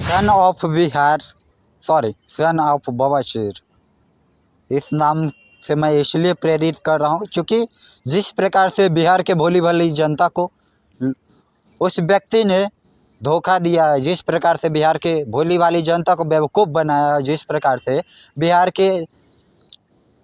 Son of Bihar, sorry son of बवासीर, इस नाम से मैं इसलिए प्रेरित कर रहा हूँ क्योंकि जिस प्रकार से बिहार के भोली भाली जनता को उस व्यक्ति ने धोखा दिया है, जिस प्रकार से बिहार के भोली भाली जनता को बेवकूफ़ बनाया है, जिस प्रकार से बिहार के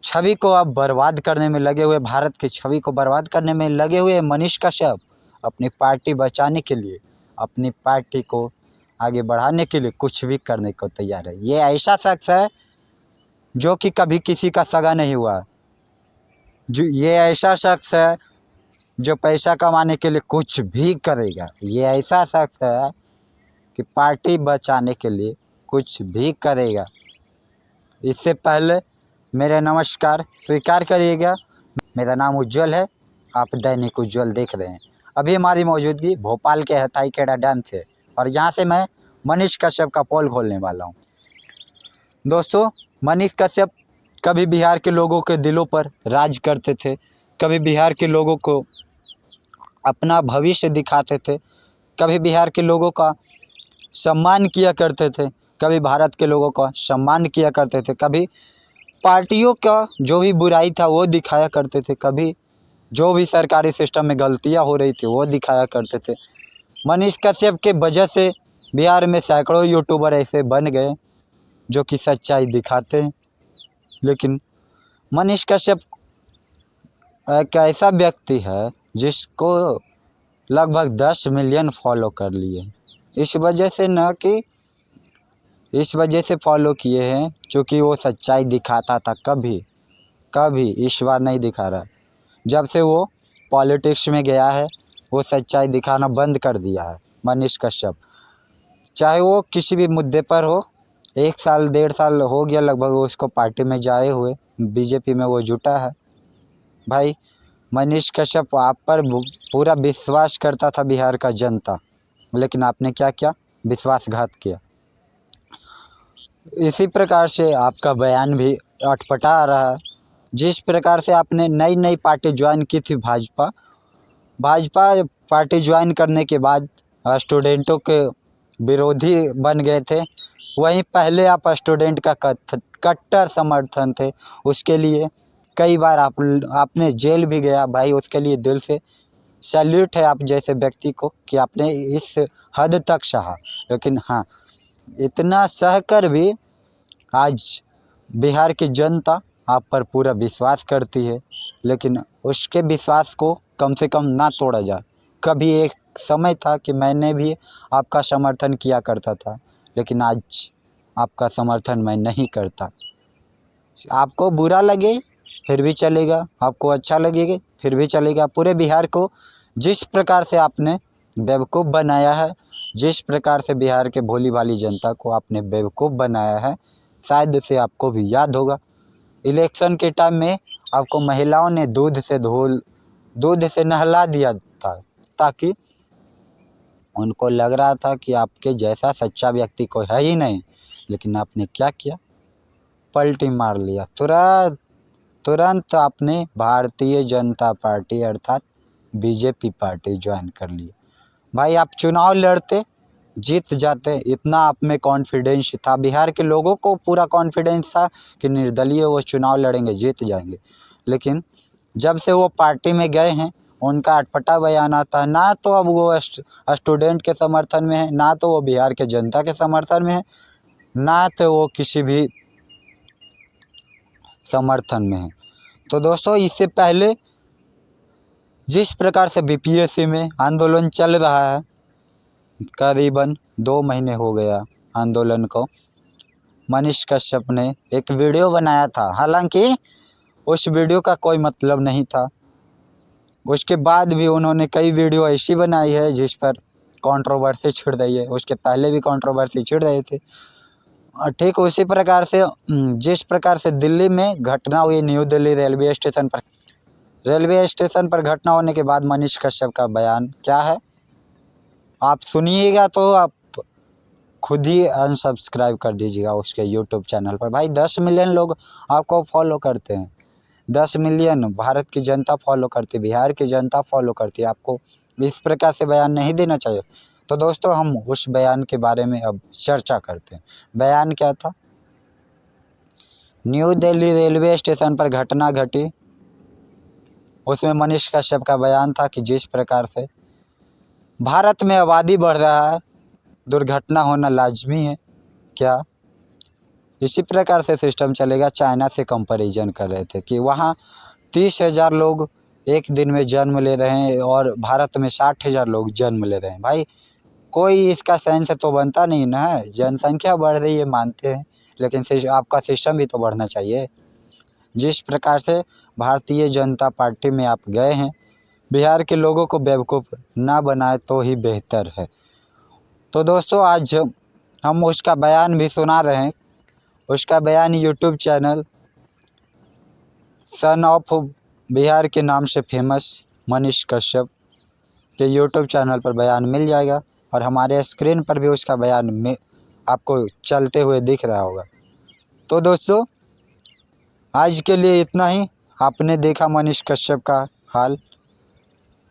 छवि को अब बर्बाद करने में लगे हुए, भारत की छवि को बर्बाद करने में लगे हुए मनीष कश्यप अपनी पार्टी बचाने के लिए, अपनी पार्टी को आगे बढ़ाने के लिए कुछ भी करने को तैयार है। ये ऐसा शख्स है जो कि कभी किसी का सगा नहीं हुआ, जो ये ऐसा शख्स है जो पैसा कमाने के लिए कुछ भी करेगा। ये ऐसा शख्स है कि पार्टी बचाने के लिए कुछ भी करेगा। इससे पहले मेरा नमस्कार स्वीकार करिएगा। मेरा नाम उज्जवल है, आप दैनिक उज्जवल देख रहे हैं। अभी हमारी मौजूदगी भोपाल के हथाईखेड़ा डैम से, और यहाँ से मैं मनीष कश्यप का पोल खोलने वाला हूँ। दोस्तों, मनीष कश्यप कभी बिहार के लोगों के दिलों पर राज करते थे, कभी बिहार के लोगों को अपना भविष्य दिखाते थे, कभी बिहार के लोगों का सम्मान किया करते थे, कभी भारत के लोगों का सम्मान किया करते थे, कभी पार्टियों का जो भी बुराई था वो दिखाया करते थे, कभी जो भी सरकारी सिस्टम में गलतियां हो रही थी वो दिखाया करते थे। मनीष कश्यप के वजह से बिहार में सैकड़ों यूट्यूबर ऐसे बन गए जो कि सच्चाई दिखाते हैं। लेकिन मनीष कश्यप एक ऐसा व्यक्ति है जिसको लगभग 10 मिलियन फॉलो कर लिए। इस वजह से फॉलो किए हैं क्योंकि वो सच्चाई दिखाता था, कभी इस बार नहीं दिखा रहा। जब से वो पॉलिटिक्स में गया है वो सच्चाई दिखाना बंद कर दिया है मनीष कश्यप। चाहे वो किसी भी मुद्दे पर हो, 1 साल 1.5 साल हो गया लगभग उसको पार्टी में जाए हुए, बीजेपी में वो जुटा है। भाई मनीष कश्यप, आप पर पूरा विश्वास करता था बिहार का जनता, लेकिन आपने क्या किया? विश्वासघात किया। इसी प्रकार से आपका बयान भी अटपटा आ रहा है। जिस प्रकार से आपने नई पार्टी ज्वाइन की थी, भाजपा पार्टी ज्वाइन करने के बाद स्टूडेंटों के विरोधी बन गए थे। वहीं पहले आप स्टूडेंट का कट्टर समर्थन थे, उसके लिए कई बार आपने जेल भी गया। भाई उसके लिए दिल से सैल्यूट है आप जैसे व्यक्ति को कि आपने इस हद तक सहा। लेकिन हाँ, इतना सहकर भी आज बिहार की जनता आप पर पूरा विश्वास करती है, लेकिन उसके विश्वास को कम से कम ना तोड़ा जाए। कभी एक समय था कि मैंने भी आपका समर्थन किया करता था, लेकिन आज आपका समर्थन मैं नहीं करता। आपको बुरा लगे फिर भी चलेगा, आपको अच्छा लगेगा फिर भी चलेगा। पूरे बिहार को जिस प्रकार से आपने बेवकूफ़ बनाया है, जिस प्रकार से बिहार के भोली भाली जनता को आपने बेवकूफ़ बनाया है, शायद से आपको भी याद होगा। इलेक्शन के टाइम में आपको महिलाओं ने दूध से नहला दिया था, ताकि उनको लग रहा था कि आपके जैसा सच्चा व्यक्ति कोई है ही नहीं। लेकिन आपने क्या किया? पलटी मार लिया। तुरंत आपने भारतीय जनता पार्टी अर्थात बीजेपी पार्टी ज्वाइन कर ली। भाई आप चुनाव लड़ते, जीत जाते, इतना आप में कॉन्फिडेंस था। बिहार के लोगों को पूरा कॉन्फिडेंस था कि निर्दलीय वो चुनाव लड़ेंगे, जीत जाएंगे। लेकिन जब से वो पार्टी में गए हैं, उनका अटपटा बयान आता है। ना तो अब वो स्टूडेंट के समर्थन में है, ना तो वो बिहार के जनता के समर्थन में है, ना तो वो किसी भी समर्थन में है। तो दोस्तों, इससे पहले जिस प्रकार से बीपीएससी में आंदोलन चल रहा है, करीबन 2 महीने हो गया आंदोलन को, मनीष कश्यप ने एक वीडियो बनाया था। हालांकि उस वीडियो का कोई मतलब नहीं था। उसके बाद भी उन्होंने कई वीडियो ऐसी बनाई है जिस पर कंट्रोवर्सी छिड़ रही है। उसके पहले भी कंट्रोवर्सी छिड़ रहे थे। ठीक उसी प्रकार से जिस प्रकार से दिल्ली में घटना हुई, न्यू दिल्ली रेलवे स्टेशन पर घटना होने के बाद मनीष कश्यप का बयान क्या है, आप सुनिएगा तो आप खुद ही अनसब्सक्राइब कर दीजिएगा उसके यूट्यूब चैनल पर। भाई 10 मिलियन लोग आपको फॉलो करते हैं, 10 मिलियन भारत की जनता फॉलो करती है, बिहार की जनता फॉलो करती है। आपको इस प्रकार से बयान नहीं देना चाहिए। तो दोस्तों हम उस बयान के बारे में अब चर्चा करते हैं। बयान क्या था? न्यू दिल्ली रेलवे स्टेशन पर घटना घटी, उसमें मनीष कश्यप का बयान था कि जिस प्रकार से भारत में आबादी बढ़ रहा है, दुर्घटना होना लाजमी है। क्या इसी प्रकार से सिस्टम चलेगा? चाइना से कंपैरिजन कर रहे थे कि वहाँ 30,000 लोग एक दिन में जन्म ले रहे हैं और भारत में 60,000 लोग जन्म ले रहे हैं। भाई कोई इसका सेंस तो बनता नहीं ना है। जनसंख्या बढ़ रही है मानते हैं, लेकिन आपका सिस्टम भी तो बढ़ना चाहिए। जिस प्रकार से भारतीय जनता पार्टी में आप गए हैं, बिहार के लोगों को बेवकूफ़ ना बनाए तो ही बेहतर है। तो दोस्तों आज हम उसका बयान भी सुना रहे हैं। उसका बयान YouTube channel son of Bihar के नाम से फेमस मनीष कश्यप के यूट्यूब चैनल पर बयान मिल जाएगा और हमारे स्क्रीन पर भी उसका बयान में आपको चलते हुए दिख रहा होगा। तो दोस्तों आज के लिए इतना ही। आपने देखा मनीष कश्यप का हाल।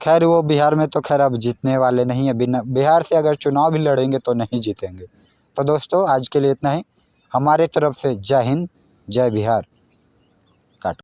खैर वो बिहार में तो खैर अब जीतने वाले नहीं है, बिना बिहार से अगर चुनाव भी लड़ेंगे तो नहीं जीतेंगे। तो दोस्तों आज के लिए इतना ही। हमारे तरफ से जय हिंद, जय बिहार।